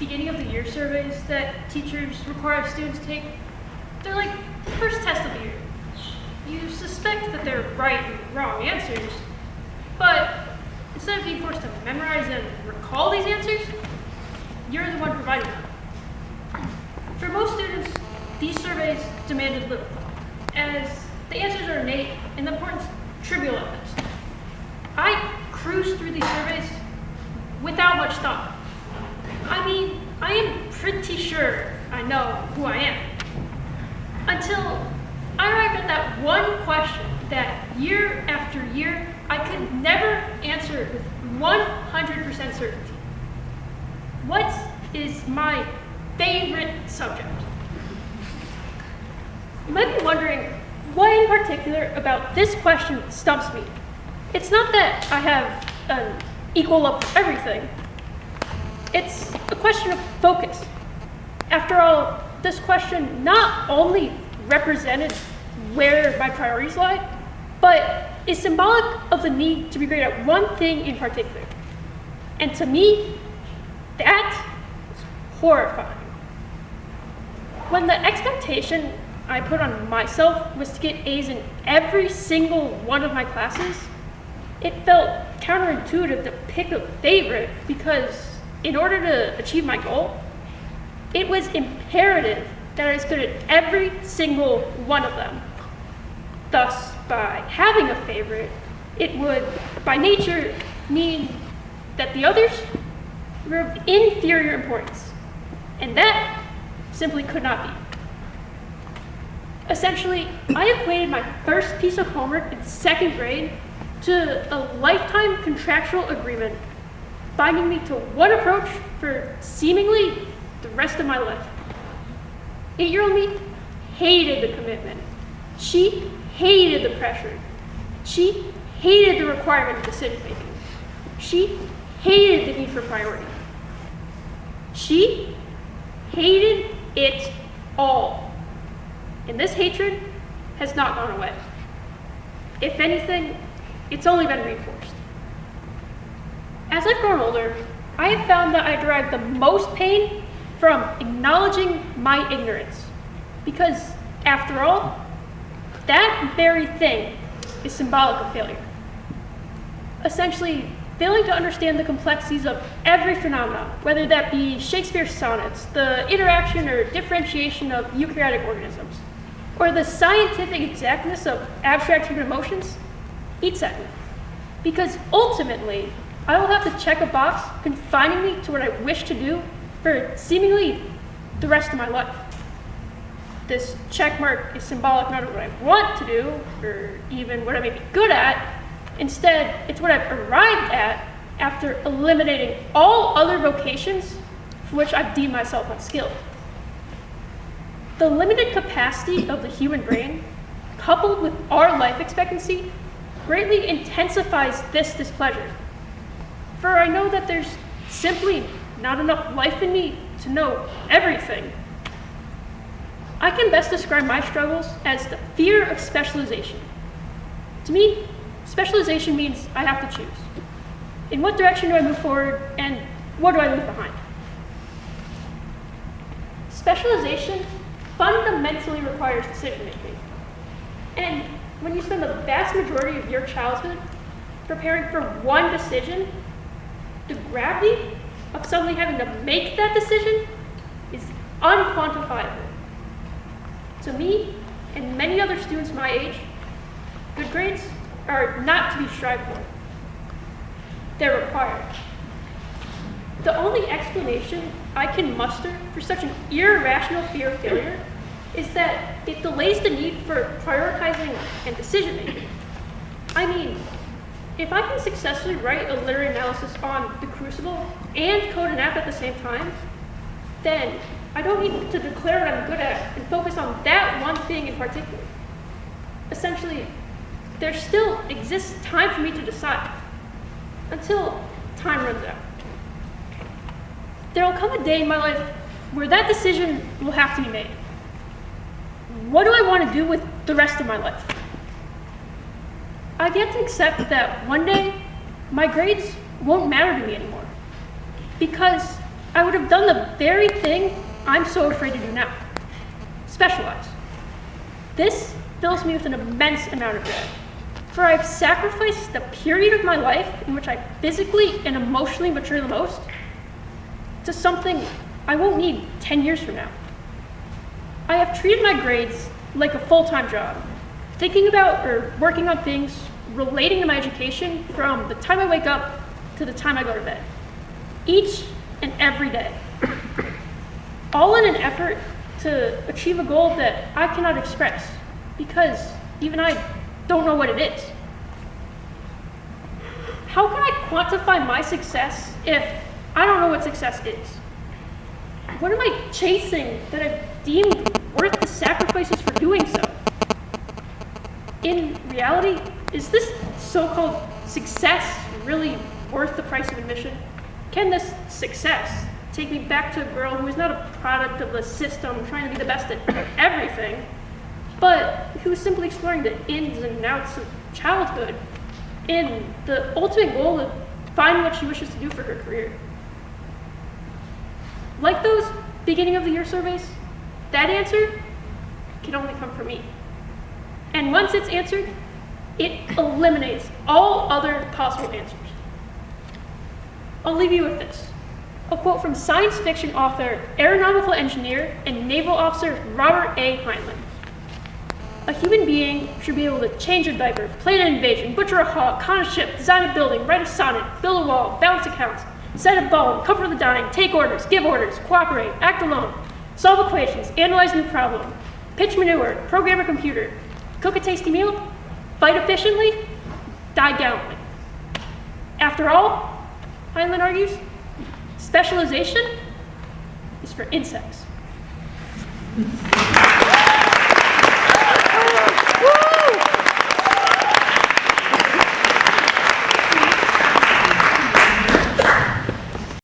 beginning of the year surveys that teachers require students take, they're like the first test of the year. You suspect that they're right and wrong answers, but instead of being forced to memorize and recall these answers, you're the one providing them. For most students, these surveys demanded little thought, as the answers are innate and the importance trivial at best. I cruise through these surveys without much thought. I mean, I am pretty sure I know who I am. Until I arrived at that one question that year after year, I could never answer with 100% certainty. What is my favorite subject? You might be wondering, what in particular about this question stumps me? It's not that I have an equal love for everything. It's a question of focus. After all, this question not only represented where my priorities lie, but is symbolic of the need to be great at one thing in particular. And to me, that is horrifying. When the expectation I put on myself was to get A's in every single one of my classes, it felt counterintuitive to pick a favorite because in order to achieve my goal, it was imperative that I was good at every single one of them. Thus, by having a favorite, it would, by nature, mean that the others were of inferior importance, and that simply could not be. Essentially, I equated my first piece of homework in second grade to a lifetime contractual agreement binding me to one approach for seemingly the rest of my life. 8-year-old me hated the commitment. She hated the pressure. She hated the requirement of decision making. She hated the need for priority. She hated it all. And this hatred has not gone away. If anything, it's only been reinforced. As I've grown older, I have found that I derive the most pain from acknowledging my ignorance. Because, after all, that very thing is symbolic of failure. Essentially, failing to understand the complexities of every phenomenon, whether that be Shakespeare's sonnets, the interaction or differentiation of eukaryotic organisms, or the scientific exactness of abstract human emotions, eats at me. Because ultimately, I will have to check a box confining me to what I wish to do for seemingly the rest of my life. This check mark is symbolic not of what I want to do, or even what I may be good at. Instead, it's what I've arrived at after eliminating all other vocations for which I've deemed myself unskilled. The limited capacity of the human brain, coupled with our life expectancy, greatly intensifies this displeasure. For I know that there's simply not enough life in me to know everything. I can best describe my struggles as the fear of specialization. To me, specialization means I have to choose. In what direction do I move forward, and what do I leave behind? Specialization fundamentally requires decision making. And when you spend the vast majority of your childhood preparing for one decision, the gravity of suddenly having to make that decision is unquantifiable. To me, and many other students my age, good grades are not to be strived for. They're required. The only explanation I can muster for such an irrational fear of failure is that it delays the need for prioritizing and decision making. I mean, if I can successfully write a literary analysis on The Crucible and code an app at the same time, then I don't need to declare what I'm good at and focus on that one thing in particular. Essentially, there still exists time for me to decide until time runs out. There will come a day in my life where that decision will have to be made. What do I want to do with the rest of my life? I've yet to accept that one day my grades won't matter to me anymore, because I would have done the very thing I'm so afraid to do now. Specialize. This fills me with an immense amount of dread, for I've sacrificed the period of my life in which I physically and emotionally mature the most to something I won't need 10 years from now. I have treated my grades like a full-time job, thinking about or working on things relating to my education from the time I wake up to the time I go to bed, each and every day, all in an effort to achieve a goal that I cannot express because even I don't know what it is. How can I quantify my success if I don't know what success is? What am I chasing that I've deemed worth the sacrifices for doing so? In reality, is this so-called success really worth the price of admission? Can this success take me back to a girl who is not a product of the system trying to be the best at everything, but who is simply exploring the ins and outs of childhood in the ultimate goal of finding what she wishes to do for her career? Like those beginning of the year surveys, that answer can only come from me. And once it's answered, it eliminates all other possible answers. I'll leave you with this. A quote from science fiction author, aeronautical engineer, and naval officer Robert A. Heinlein. A human being should be able to change a diaper, plan an invasion, butcher a hog, con a ship, design a building, write a sonnet, build a wall, balance accounts, set a bone, comfort the dying, take orders, give orders, cooperate, act alone, solve equations, analyze new problem, pitch manure, program a computer, cook a tasty meal, fight efficiently, die gallantly. After all, Heinlein argues, specialization is for insects.